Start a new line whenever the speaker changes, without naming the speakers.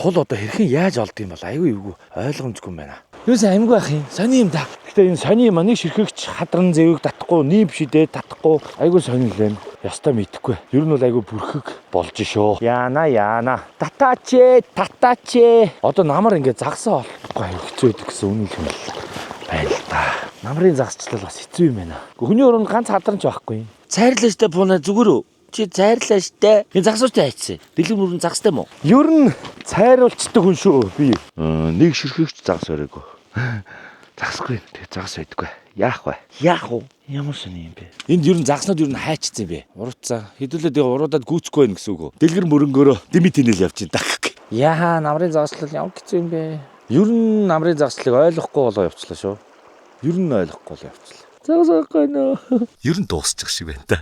тул одоо хэрхэн яаж олд юм бол айгүй эвгүй ойлгомжгүй юм байна. Юусе амгүй ах юм. Сони юм да. Гэхдээ энэ сони юм нэг ширхэгч хадран зэвэг татахгүй, нийм шидээ татахгүй айгүй сонилээ. Ястаа мэдэхгүй. Ер нь бол айгүй бүрхэг болж шөө. Яана. Татаач. Одоо намар ингээд загсаа болохгүй хэцүү байдаг гэсэн үнийг хэлмэл байна л да. Намрын загсчлал бас хэцүү юм байна. Хүний өрөөнд ганц хадранч байхгүй. Цайрлаа штэ пуна зүгээр үү? Чи цайрлаа штэ. Энэ загсуучтай хайцсан. Дэлгэр мөрөн загстай мó? Ер нь цайруулцдаг хүн шүү би. Нэг ширхэгч загс өрөөгөө. Загсгүй. Тэгээ загс байдаггүй. Яах вэ? Ямар сони юм бэ? Энд ер нь загснууд ер нь хайчсан юм бэ? Урууцаа. Хэдүүлээ тэгээ уруудаад гүйцэхгүй байх гэсэн үг үү? Дэлгэр мөрөнгөөрөө дими тэнэл явж ин дах. Яа, намрын загслал ямар хэцүү юм бэ? Ер нь намрын загслыг ойлгохгүй болоо явчлаа шүү. Ер нь ойлгохгүй болоо явчлаа. Загсахгүй нөө. Ер нь дуусчих шиг байна та.